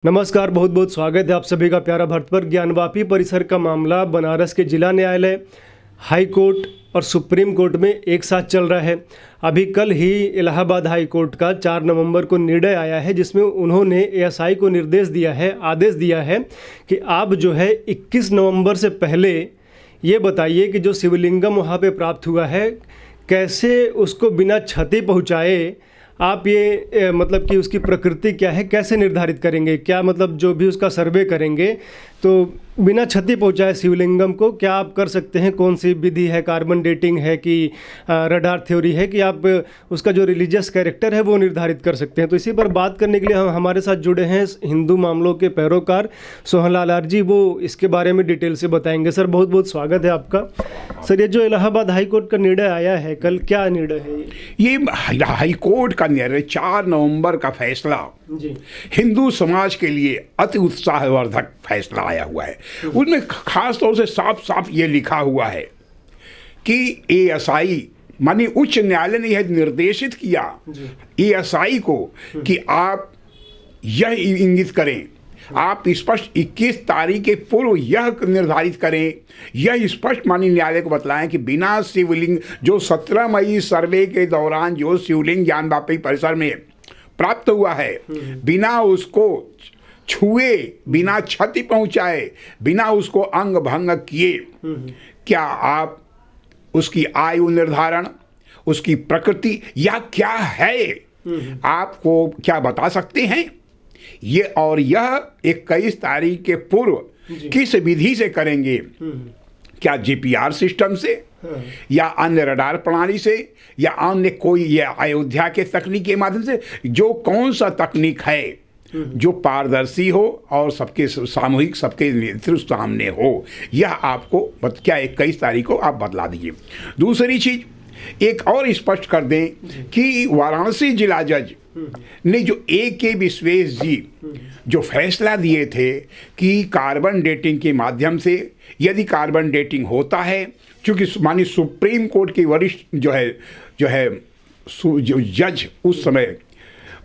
नमस्कार, बहुत बहुत स्वागत है आप सभी का प्यारा भारत पर। ज्ञानवापी परिसर का मामला बनारस के जिला न्यायालय, हाई कोर्ट और सुप्रीम कोर्ट में एक साथ चल रहा है। अभी कल ही इलाहाबाद हाई कोर्ट का 4 नवंबर को निर्णय आया है, जिसमें उन्होंने एएसआई को निर्देश दिया है, आदेश दिया है कि आप जो है 21 नवंबर से पहले ये बताइए कि जो शिवलिंगम वहाँ पे प्राप्त हुआ है, कैसे उसको बिना क्षति पहुँचाए आप ये मतलब कि उसकी प्रकृति क्या है, कैसे निर्धारित करेंगे? क्या मतलब जो भी उसका सर्वे करेंगे तो बिना क्षति पहुंचाए शिवलिंगम को क्या आप कर सकते हैं? कौन सी विधि है? कार्बन डेटिंग है कि रडार थ्योरी है कि आप उसका जो रिलीजियस कैरेक्टर है वो निर्धारित कर सकते हैं? तो इसी पर बात करने के लिए हम हमारे साथ जुड़े हैं हिंदू मामलों के पैरोकार सोहनलाल आर जी, वो इसके बारे में डिटेल से बताएंगे। सर, बहुत बहुत स्वागत है आपका। सर, ये जो इलाहाबाद हाई कोर्ट का निर्णय आया है कल, क्या निर्णय है ये? हाई कोर्ट का निर्णय 4 नवंबर का फैसला जी हिंदू समाज के लिए अति उत्साहवर्धक फैसला आया हुआ है। उसमें खास तौर से साफ साफ ये लिखा हुआ है कि एएसआई मानी उच्च न्यायालय ने यह निर्देशित किया एएसआई को कि आप यह इंगित करें, आप स्पष्ट 21 तारीख के पूर्व यह निर्धारित करें, यह स्पष्ट माननीय न्यायालय को बतलाएं कि बिना शिवलिंग जो 17 मई सर्वे के दौरान जो शिवलिंग ज्ञानवापी परिसर में प्राप्त हुआ है, बिना उसको छुए, बिना क्षति पहुंचाए, बिना उसको अंग भंग किए, क्या आप उसकी आयु निर्धारण, उसकी प्रकृति या क्या है, आपको क्या बता सकते हैं? ये और यह 21 तारीख के पूर्व किस विधि से करेंगे? क्या जीपीआर सिस्टम से या अन्य रडार प्रणाली से या अन्य कोई या अयोध्या के तकनीक के माध्यम से? जो कौन सा तकनीक है जो पारदर्शी हो और सबके सामूहिक सबके नेतृत्व सामने हो, यह आपको क्या 21 तारीख को आप बतला दीजिए। दूसरी चीज एक और स्पष्ट कर दें कि वाराणसी जिला जज ने जो के विश्वेश जी जो फैसला दिए थे कि कार्बन डेटिंग के माध्यम से यदि कार्बन डेटिंग होता है, क्योंकि मानी सुप्रीम कोर्ट के वरिष्ठ जो जज उस समय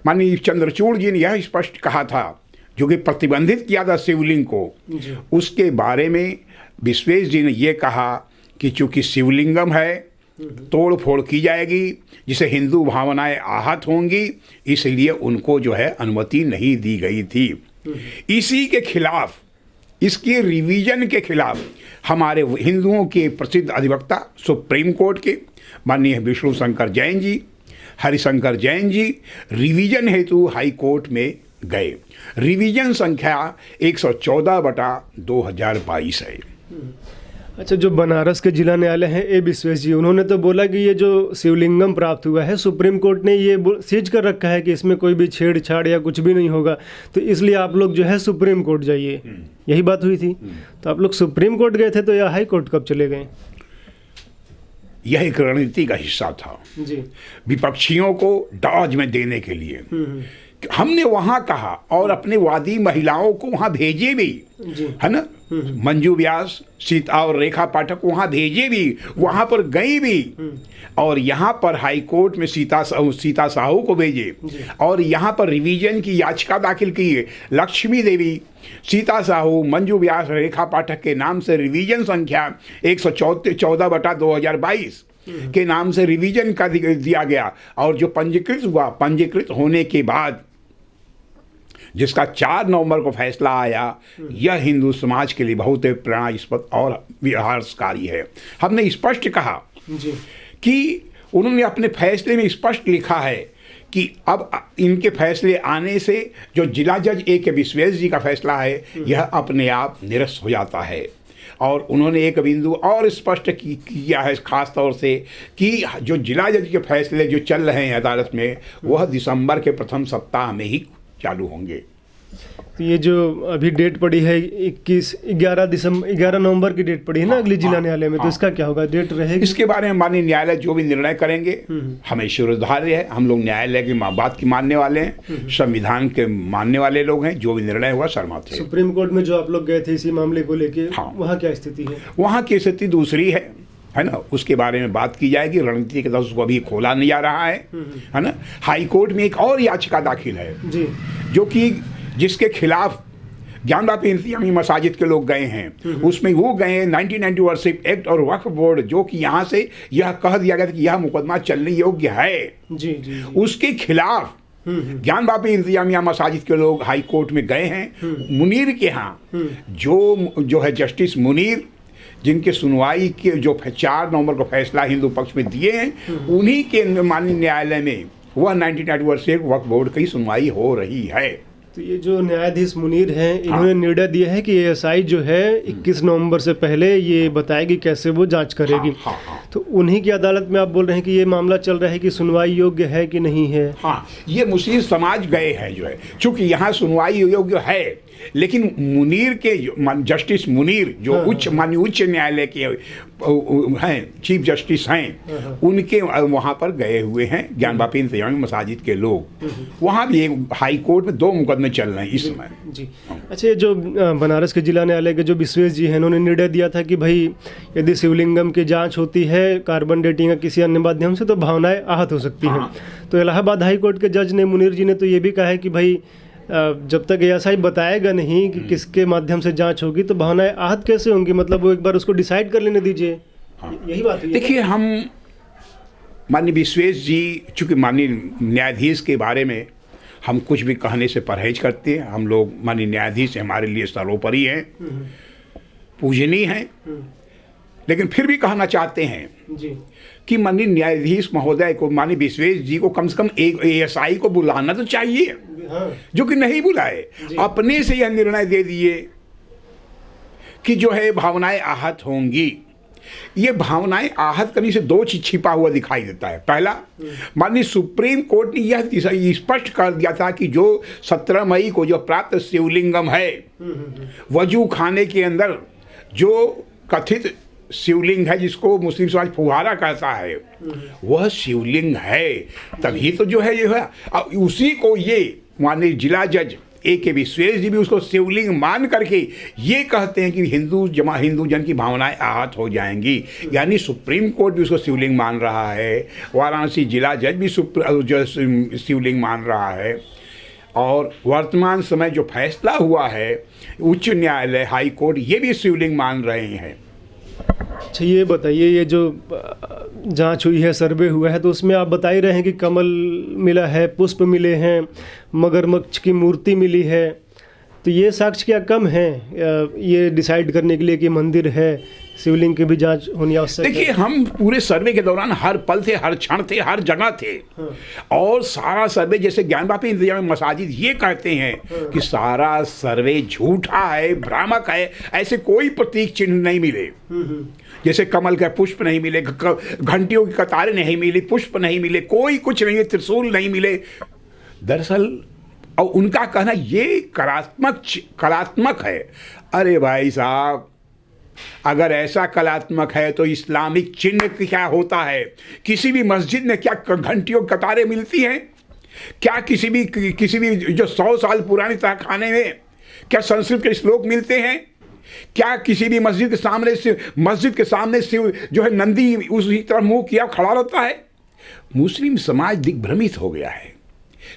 माननीय चंद्रचूड़ जी ने यह स्पष्ट कहा था, जो कि प्रतिबंधित किया था शिवलिंग को, उसके बारे में विश्वेश जी ने यह कहा कि चूंकि शिवलिंगम है तोड़ फोड़ की जाएगी, जिसे हिंदू भावनाएं आहत होंगी, इसलिए उनको जो है अनुमति नहीं दी गई थी। इसी के खिलाफ, इसके रिवीजन के खिलाफ हमारे हिंदुओं के प्रसिद्ध अधिवक्ता सुप्रीम कोर्ट के माननीय विष्णु शंकर जैन जी, हरिशंकर जैन जी रिवीजन हेतु हाई कोर्ट में गए। रिवीजन संख्या 114/2022 है। अच्छा, जो बनारस के जिला न्यायालय हैं ए विश्वेश जी, उन्होंने तो बोला कि ये जो शिवलिंगम प्राप्त हुआ है, सुप्रीम कोर्ट ने ये सीज कर रखा है कि इसमें कोई भी छेड़छाड़ या कुछ भी नहीं होगा, तो इसलिए आप लोग जो है सुप्रीम कोर्ट जाइए, यही बात हुई थी। तो आप लोग सुप्रीम कोर्ट गए थे, तो यह हाई कोर्ट कब चले गए? यह एक रणनीति का हिस्सा था जी, विपक्षियों को डॉज में देने के लिए। हमने वहां कहा और अपने वादी महिलाओं को वहां भेजे भी, है ना, मंजू व्यास, सीता और रेखा पाठक वहां भेजे भी, वहां पर गई भी, और यहाँ पर हाई कोर्ट में सीता साहू को भेजे, और यहाँ पर रिवीजन की याचिका दाखिल की है। लक्ष्मी देवी, सीता साहू, मंजू व्यास, रेखा पाठक के नाम से रिवीजन संख्या 114/2022 के नाम से रिवीजन का दिया गया, और जो पंजीकृत हुआ, पंजीकृत होने के बाद जिसका 4 नवंबर को फैसला आया, यह हिंदू समाज के लिए बहुत प्रेरणास्पद और विहारकारी है। हमने स्पष्ट कहा कि उन्होंने अपने फैसले में स्पष्ट लिखा है कि अब इनके फैसले आने से जो जिला जज के विश्वेश जी का फैसला है, यह अपने आप निरस्त हो जाता है। और उन्होंने एक बिंदु और स्पष्ट किया है खास तौर से कि जो जिला जज के फैसले जो चल रहे हैं अदालत में, वह दिसंबर के प्रथम सप्ताह में ही चालू होंगे। तो ये जो अभी डेट पड़ी है 11 नवंबर की डेट पड़ी है ना अगली जिला न्यायालय में, तो इसका क्या होगा? डेट रहेगी? इसके बारे में माननीय न्यायालय जो भी निर्णय करेंगे हमें शिरोधार्य है। हम लोग न्यायालय की बात की मानने वाले हैं, संविधान के मानने वाले लोग हैं। जो भी निर्णय हुआ सहमत है। सुप्रीम कोर्ट में जो आप लोग गए थे इसी मामले को लेके, वहाँ क्या स्थिति है? वहाँ की स्थिति दूसरी है ना, उसके बारे में बात की जाएगी। रणनीति के तहत उसको अभी खोला नहीं जा रहा है ना। हाई कोर्ट में एक और याचिका दाखिल है जी, जो कि जिसके खिलाफ ज्ञानवापी इंतजामी मसाजिद के लोग गए हैं, उसमें वो गए हैं 1990 वर्शिप एक्ट और वक्फ बोर्ड, जो कि यहाँ से यह कह दिया गया था कि यह मुकदमा चलने योग्य है, जी। उसके खिलाफ ज्ञानवापी इंतजामिया मसाजिद के लोग हाई कोर्ट में गए हैं। मुनीर के यहाँ जो है जस्टिस मुनीर, जिनके सुनवाई के जो 4 नवंबर को फैसला हिंदू पक्ष में दिए हैं, उन्हीं के माननीय न्यायालय में वह 1990 वर्षीय वक्फ बोर्ड की सुनवाई हो रही है। तो ये जो न्यायाधीश मुनीर हैं, इन्होंने निर्णय दिया है कि एएसआई जो है 21 नवंबर से पहले ये बताएगी कैसे वो जांच करेगी। तो उन्हीं की अदालत में आप बोल रहे हैं कि ये मामला चल रहा है कि सुनवाई योग्य है कि नहीं है। हाँ, ये मुस्लिम समाज गए हैं जो है, चूंकि यहाँ सुनवाई योग्य है, लेकिन मुनीर के जस्टिस मुनीर जो उच्च न्यायालय के हैं, चीफ जस्टिस हैं, उनके वहाँ पर गए हुए हैं ज्ञानवापी इंतजामी मसाजिद के लोग। वहाँ भी एक हाई कोर्ट में 2 मुकदमे चल रहे हैं इस समय। जी। अच्छा, ये जो बनारस के जिला न्यायालय के जो विश्वेश जी हैं, उन्होंने निर्णय दिया था कि भाई यदि शिवलिंगम की जांच होती है कार्बन डेटिंग या किसी अन्य माध्यम से तो भावनाएं आहत हो सकती हैं। तो इलाहाबाद हाई कोर्ट के जज ने, मुनीर जी ने तो ये भी कहा है कि भाई जब तक एएसआई बताएगा नहीं कि किसके माध्यम से जांच होगी तो भावनाएं आहत कैसे होंगी, मतलब वो एक बार उसको डिसाइड कर लेने दीजिए। यही बात है। देखिए, हम माननीय विश्वेश जी, चूंकि माननीय न्यायाधीश के बारे में हम कुछ भी कहने से परहेज करते हैं। हम लोग माननीय न्यायाधीश हमारे लिए सर्वोपरि हैं, पूजनीय हैं, लेकिन फिर भी कहना चाहते हैं जी कि माननीय न्यायाधीश महोदय को, माननीय विश्वेश जी को कम से कम एक एएसआई को बुलाना तो चाहिए। हाँ। जो कि नहीं बुलाए, अपने से यह निर्णय दे दिए कि जो है भावनाएं आहत होंगी। ये भावनाएं आहत करने से 2 चीज छिपा हुआ दिखाई देता है। पहला, माननीय सुप्रीम कोर्ट ने यह स्पष्ट कर दिया था कि जो 17 मई को जो प्राप्त शिवलिंगम है, वजू खाने के अंदर जो कथित शिवलिंग है, जिसको मुस्लिम समाज फुहारा कहता है, वह शिवलिंग है। तभी तो जो है उसी को ये माननीय जिला जज A.K. विश्वेश जी भी उसको शिवलिंग मान करके ये कहते हैं कि हिंदू जन की भावनाएं आहत हो जाएंगी। यानी सुप्रीम कोर्ट भी उसको शिवलिंग मान रहा है, वाराणसी जिला जज भी शिवलिंग मान रहा है, और वर्तमान समय जो फैसला हुआ है उच्च न्यायालय हाई कोर्ट, ये भी शिवलिंग मान रहे हैं। अच्छा, ये बताइए, ये जो जांच हुई है, सर्वे हुआ है, तो उसमें आप बता ही रहे हैं कि कमल मिला है, पुष्प मिले हैं, मगरमच्छ की मूर्ति मिली है। तो ये साक्ष्य क्या कम है ये डिसाइड करने के लिए कि मंदिर है, शिवलिंग की भी जांच होनी आवश्यक है? देखिए, हम पूरे सर्वे के दौरान हर पल थे, हर क्षण थे, हर जगह थे। और सारा सर्वे, जैसे ज्ञानवापी इंतजामी मसाजिद ये कहते हैं कि सारा सर्वे झूठा है, भ्रामक है, ऐसे कोई प्रतीक चिन्ह नहीं मिले। जैसे कमल के पुष्प नहीं मिले, घंटियों की कतारें नहीं मिली, पुष्प नहीं मिले, कोई कुछ नहीं, त्रिशूल नहीं मिले। दरअसल और उनका कहना ये कलात्मक है। अरे भाई साहब, अगर ऐसा कलात्मक है तो इस्लामिक चिन्ह क्या होता है? किसी भी मस्जिद में क्या घंटियों की कतारें मिलती हैं? क्या किसी भी जो 100 साल पुरानी तहखाने में क्या संस्कृत के श्लोक मिलते हैं? क्या किसी भी मस्जिद के सामने शिव जो है नंदी उसी तरह मुंह किया खड़ा रहता है? मुस्लिम समाज दिग्भ्रमित हो गया है।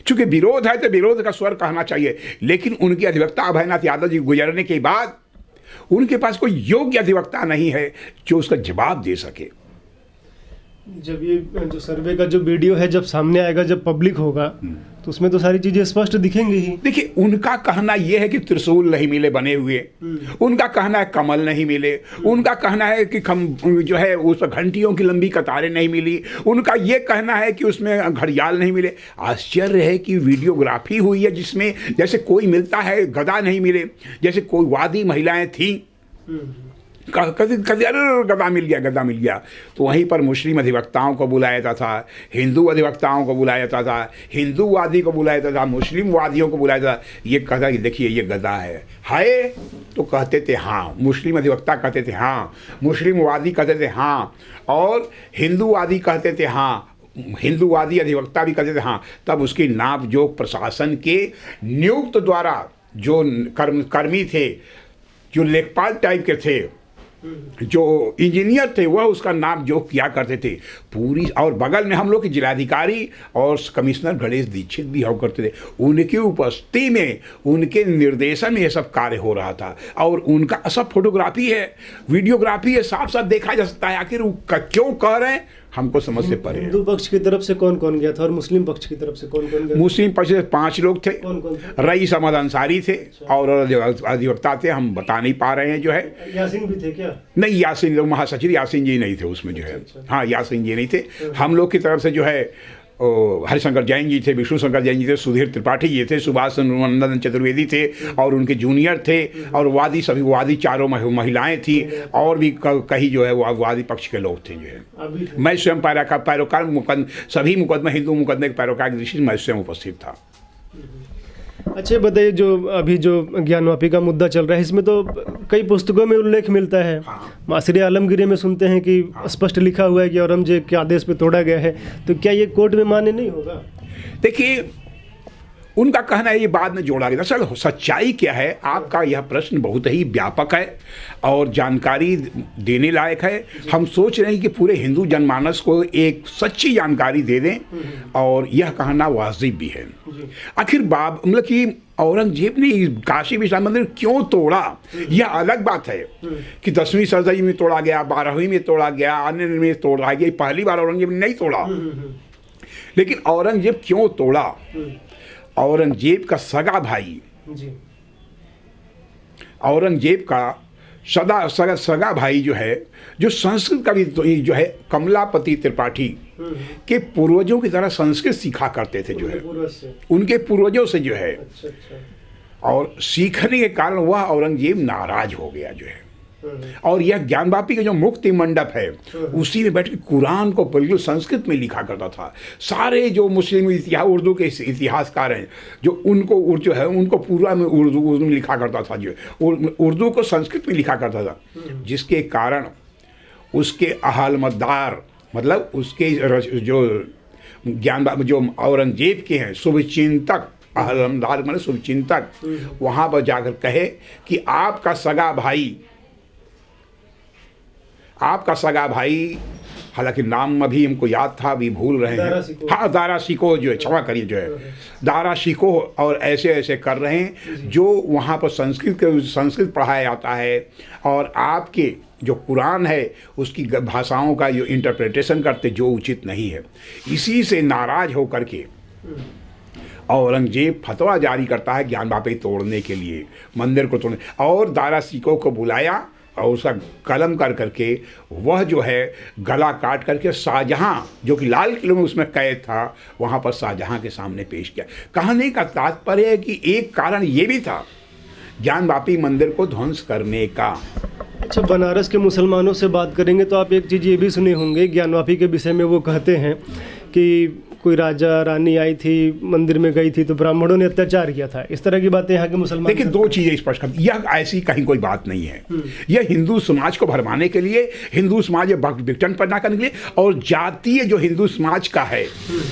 चूंकि विरोध है तो विरोध का स्वर कहना चाहिए, लेकिन उनके अधिवक्ता अभयनाथ यादव जी गुजरने के बाद उनके पास कोई योग्य अधिवक्ता नहीं है जो उसका जवाब दे सके। जब ये जो सर्वे का जो वीडियो है जब सामने आएगा, जब पब्लिक होगा, तो उसमें तो सारी चीजें स्पष्ट दिखेंगी ही। देखिए, उनका कहना यह है कि त्रिशूल नहीं मिले बने हुए, उनका कहना है कमल नहीं मिले, उनका कहना है कि जो है उस घंटियों की लंबी कतारें नहीं मिली, उनका यह कहना है कि उसमें घड़ियाल नहीं मिले। आश्चर्य है कि वीडियोग्राफी हुई है जिसमें जैसे कोई मिलता है, गदा नहीं मिले, जैसे कोई वादी महिलाएं थी, गदा मिल गया। तो वहीं पर मुस्लिम अधिवक्ताओं को बुलाया जाता था, हिंदू अधिवक्ताओं को बुलाया जाता था, हिंदूवादी को बुलाया जाता था, मुस्लिम वादियों को बुलाया जाता। ये कहता कि देखिए ये गदा है तो कहते थे हाँ, मुस्लिम अधिवक्ता कहते थे हाँ, मुस्लिम वादी कहते थे हाँ, और हिंदूवादी कहते थे हाँ, हिंदूवादी अधिवक्ता भी कहते थे हाँ। तब उसकी नाप जो प्रशासन के नियुक्त द्वारा जो कर्मी थे, जो लेखपाल टाइप के थे, जो इंजीनियर थे वह उसका नाम जो किया करते थे पूरी, और बगल में हम लोग के जिलाधिकारी और कमिश्नर गणेश दीक्षित भी हुआ करते थे। उनकी उपस्थिति में, उनके निर्देशन में ये सब कार्य हो रहा था, और उनका सब फोटोग्राफी है, वीडियोग्राफी है, साफ साफ देखा जा सकता है। आखिर वो क्यों कह रहे हैं हमको समझ से परे है। हिंदू पक्ष की तरफ से कौन कौन गया था और मुस्लिम पक्ष की तरफ से कौन कौन गया था? मुस्लिम पक्ष से 5 लोग थे। कौन कौन थे? रईस अहमद अंसारी थे और अधिवक्ता थे, हम बता नहीं पा रहे हैं जो है। यासीन भी थे क्या? नहीं, यासीन महासचिव यासीन जी नहीं थे उसमें जो है। हाँ, यासीन जी नहीं थे। हम लोग की तरफ से जो है हरिशंकर जैन जी थे, विष्णु शंकर जैन जी थे, सुधीर त्रिपाठी जी थे, सुभाष नंदन चतुर्वेदी थे और उनके जूनियर थे, और वादी सभी वादी चारों महिलाएं थी, और भी कई जो है वो वादी पक्ष के लोग थे जो है। मैं स्वयं पैरोकार सभी मुकदमे, हिंदू मुकदमे के पैरोकार की दृष्टि से मैं स्वयं उपस्थित था। अच्छा बताइए, जो अभी जो ज्ञानवापी का मुद्दा चल रहा है, इसमें तो कई पुस्तकों में उल्लेख मिलता है। मासरे आलमगीरी में सुनते हैं कि स्पष्ट लिखा हुआ है कि औरंगजेब के आदेश पे तोड़ा गया है, तो क्या ये कोर्ट में मान्य नहीं होगा? देखिए, उनका कहना है ये बाद में जोड़ा गया। असल सच्चाई क्या है, आपका यह प्रश्न बहुत ही व्यापक है और जानकारी देने लायक है। हम सोच रहे हैं कि पूरे हिंदू जनमानस को एक सच्ची जानकारी दे दें, और यह कहना वाजिब भी है। आखिर मतलब कि औरंगजेब ने काशी विश्वनाथ मंदिर क्यों तोड़ा, यह अलग बात है कि 10वीं सदी में तोड़ा गया, 12वीं में तोड़ा गया, अन्य में तोड़ा गया। पहली बार औरंगजेब ने नहीं तोड़ा, लेकिन औरंगजेब क्यों तोड़ा? औरंगजेब का सगा भाई, औरंगजेब का सगा भाई जो है, जो संस्कृत का भी जो है, कमलापति त्रिपाठी के पूर्वजों की तरह संस्कृत सीखा करते थे जो है, उनके पूर्वजों से जो है। और सीखने के कारण वह औरंगजेब नाराज हो गया जो है, और यह ज्ञानवापी का जो मुक्ति मंडप है उसी में बैठ के कुरान को बिल्कुल संस्कृत में लिखा करता था। सारे जो मुस्लिम इतिहास, उर्दू के इतिहासकार हैं जो उनको जो है उनको पूरा में उर्दू में लिखा करता था, जो उर्दू को संस्कृत में लिखा करता था, जिसके कारण उसके अहलमदार, मतलब उसके जो ज्ञान जो औरंगजेब के हैं शुभचिंतक, अहलमदार मतलब शुभचिंतक, वहाँ पर जाकर कहे कि आपका सगा भाई, हालांकि नाम अभी हमको याद था, अभी भूल रहे हैं। हाँ, दारा शिकोह जो है, क्षमा करिए, जो है दारा शिकोह, और ऐसे ऐसे कर रहे हैं जो वहाँ पर संस्कृत पढ़ाया जाता है, और आपके जो कुरान है उसकी भाषाओं का जो इंटरप्रिटेशन करते जो उचित नहीं है। इसी से नाराज होकर के औरंगजेब फतवा जारी करता है ज्ञानवापी तोड़ने के लिए, मंदिर को तोड़ने, और दारा शिकोह को बुलाया और उसका कलम कर करके वह जो है गला काट करके शाहजहां, जो कि लाल किले में उसमें कैद था, वहाँ पर शाहजहां के सामने पेश किया। कहने का तात्पर्य है कि एक कारण ये भी था ज्ञानवापी मंदिर को ध्वंस करने का। अच्छा, बनारस के मुसलमानों से बात करेंगे तो आप एक चीज़ ये भी सुने होंगे ज्ञानवापी के विषय में, वो कहते हैं कि कोई राजा रानी आई थी, मंदिर में गई थी तो ब्राह्मणों ने अत्याचार किया था। इस तरह की बातें यहाँ के मुसलमान। देखिए, 2 चीज़ें स्पष्ट करती, यह ऐसी कहीं कोई बात नहीं है। यह हिंदू समाज को भरमाने के लिए, हिंदू समाज विघटन पैदा करने के लिए, और जातीय जो हिंदू समाज का है,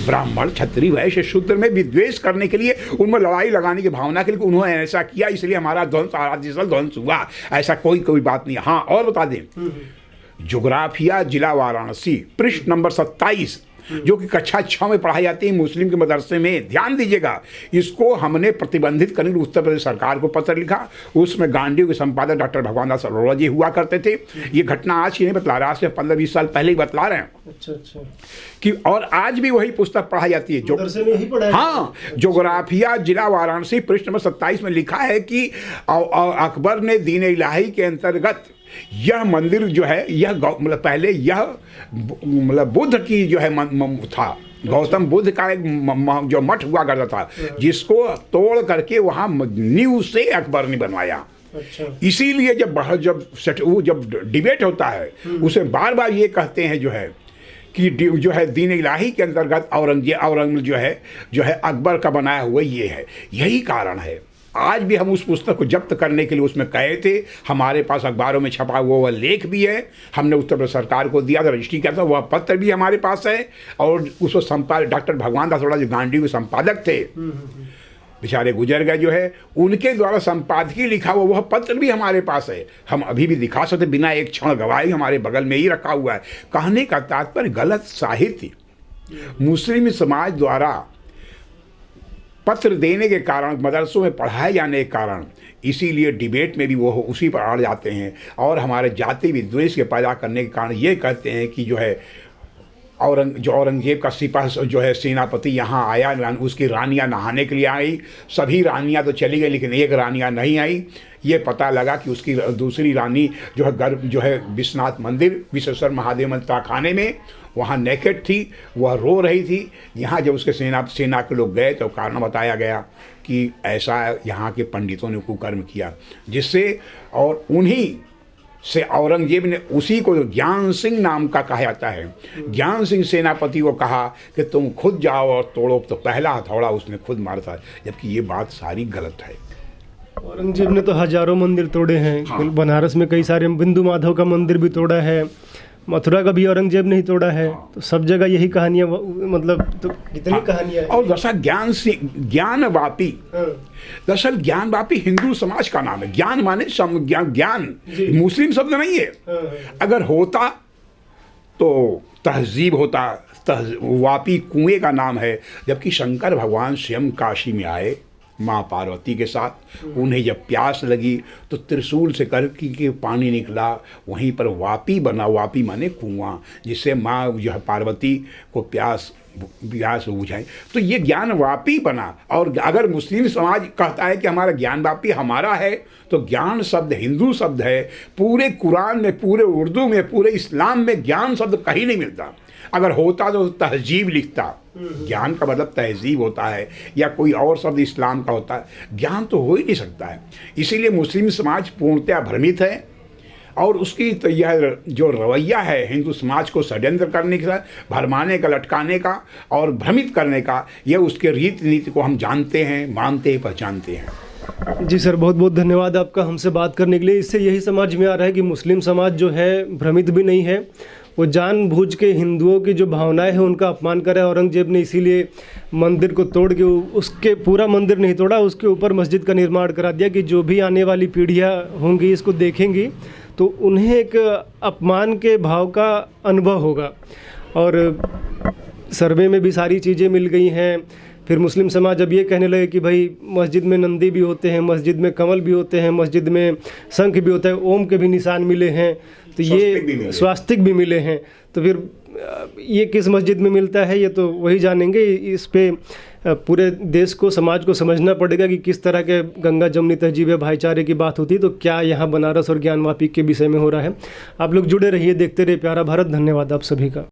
ब्राह्मण क्षत्रिय वैश्य शूद्र में विद्वेष करने के लिए, उनमें लड़ाई लगाने की भावना के लिए उन्होंने ऐसा किया, इसलिए हमारा ध्वंस हुआ। ऐसा कोई बात नहीं। हाँ, और बता दें, जोग्राफिया जिला वाराणसी, पृष्ठ नंबर 27, जो कि कक्षा 6 में पढ़ाई जाती है मुस्लिम के मदरसे में, ध्यान दीजिएगा, इसको हमने प्रतिबंधित करने के लिए उत्तर प्रदेश सरकार को पत्र लिखा। उसमें गांडीव के संपादक डॉक्टर भगवान दास अरोड़ा जी हुआ करते थे। ये घटना आज की नहीं बतला रहे, आज से 15-20 साल पहले ही बतला रहे हैं। अच्छा। कि और आज भी वही पुस्तक पढ़ाई जाती है, जो मदरसे में ही पढ़ाई। हाँ, जोग्राफिया जिला वाराणसी, पृष्ठ नंबर 27 में लिखा है कि अकबर ने दीन इलाही के अंतर्गत यह मंदिर जो है, यह मतलब पहले यह मतलब बुद्ध की जो है था, गौतम बुद्ध का एक जो मठ हुआ करता था, जिसको तोड़ करके वहाँ नींव से अकबर ने बनवाया। इसीलिए जब डिबेट होता है उसे बार बार ये कहते हैं जो है कि जो है दीन इलाही के अंतर्गत औरंग जो है अकबर का बनाया हुआ ये है। यही कारण है आज भी हम उस पुस्तक को जब्त करने के लिए उसमें कहे थे। हमारे पास अखबारों में छपा हुआ वह लेख भी है, हमने उत्तर प्रदेश सरकार को दिया था, रजिस्ट्री किया था, वह पत्र भी हमारे पास है। और उसको संपादक डॉक्टर भगवान दास अरोड़ा जो गांधी के संपादक थे, बेचारे गुजर गए जो है, उनके द्वारा संपादकीय लिखा हुआ वह पत्र भी हमारे पास है, हम अभी भी दिखा सकते, बिना एक क्षण गवाही हमारे बगल में ही रखा हुआ है। कहने का तात्पर्य गलत साहित्य मुस्लिम समाज द्वारा पत्र देने के कारण, मदरसों में पढ़ाए जाने के कारण, इसीलिए डिबेट में भी वो उसी पर अड़ जाते हैं और हमारे जाति विद्वेष के पैदा करने के कारण ये कहते हैं कि जो है औरंगजेब का सिपाह जो है सेनापति यहाँ आया, उसकी रानियाँ नहाने के लिए आई, सभी रानियाँ तो चली गई लेकिन एक रानियाँ नहीं आई। ये पता लगा कि उसकी दूसरी रानी जो है गर्भ जो है विश्वनाथ मंदिर, विश्वेश्वर महादेव मंदिर खाने में वहाँ नेकेड थी, वह रो रही थी। यहाँ जब उसके सेना के लोग गए तो कारण बताया गया कि ऐसा यहाँ के पंडितों ने कुकर्म किया, जिससे और उन्हीं से औरंगजेब ने उसी को ज्ञान सिंह नाम का कहा जाता है, ज्ञान सिंह सेनापति को कहा कि तुम खुद जाओ और तोड़ो, तो पहला हथौड़ा उसने खुद मारा था, जबकि ये बात सारी गलत है। औरंगजेब ने तो हजारों मंदिर तोड़े हैं। हाँ। बनारस में कई सारे, बिंदु माधव का मंदिर भी तोड़ा है, मथुरा का भी औरंगजेब ने ही तोड़ा है। तो सब जगह यही कहानियां, मतलब तो कितनी कहानियां हैं। और दरअसल ज्ञानवापी, दरअसल ज्ञानवापी हिंदू समाज का नाम है। ज्ञान माने ज्ञान मुस्लिम शब्द नहीं है। अगर होता तो तहजीब होता, वापी कुएं का नाम है। जबकि शंकर भगवान स्वयं काशी में आए माँ पार्वती के साथ, उन्हें जब प्यास लगी तो त्रिशूल से करके के पानी निकला, वहीं पर वापी बना। वापी माने कुआं, जिससे माँ जो है पार्वती को प्यास बुझाई, तो ये ज्ञान वापी बना। और अगर मुस्लिम समाज कहता है कि हमारा ज्ञान वापी हमारा है, तो ज्ञान शब्द हिंदू शब्द है। पूरे कुरान में, पूरे उर्दू में, पूरे इस्लाम में ज्ञान शब्द कहीं नहीं मिलता। अगर होता तो तहजीब लिखता। ज्ञान का मतलब तहजीब होता है या कोई और शब्द इस्लाम का होता है, ज्ञान तो हो ही नहीं सकता है। इसीलिए मुस्लिम समाज पूर्णतया भ्रमित है और उसकी तो यह जो रवैया है हिंदू समाज को षड्यंत्र करने का, भरमाने का, लटकाने का और भ्रमित करने का, यह उसके रीति नीति को हम जानते हैं, मानते हैं, पहचानते हैं। जी सर, बहुत बहुत धन्यवाद आपका हमसे बात करने के लिए। इससे यही समझ में आ रहा है कि मुस्लिम समाज जो है भ्रमित भी नहीं है, वो जानबूझ के हिंदुओं की जो भावनाएं हैं उनका अपमान कर रहा है। औरंगजेब ने इसीलिए मंदिर को तोड़ के, उसके पूरा मंदिर नहीं तोड़ा, उसके ऊपर मस्जिद का निर्माण करा दिया कि जो भी आने वाली पीढ़ियां होंगी इसको देखेंगी तो उन्हें एक अपमान के भाव का अनुभव होगा। और सर्वे में भी सारी चीज़ें मिल गई हैं। फिर मुस्लिम समाज अब ये कहने लगे कि भाई मस्जिद में नंदी भी होते हैं, मस्जिद में कमल भी होते हैं, मस्जिद में शंख भी होता है, ओम के भी निशान मिले हैं, तो ये स्वास्तिक भी मिले हैं। तो फिर ये किस मस्जिद में मिलता है ये तो वही जानेंगे। इस पे पूरे देश को, समाज को समझना पड़ेगा कि किस तरह के गंगा जमुनी तहजीब है, भाईचारे की बात होती है, तो क्या यहाँ बनारस और ज्ञानवापी के विषय में हो रहा है। आप लोग जुड़े रहिए, देखते रहिए प्यारा भारत। धन्यवाद आप सभी का।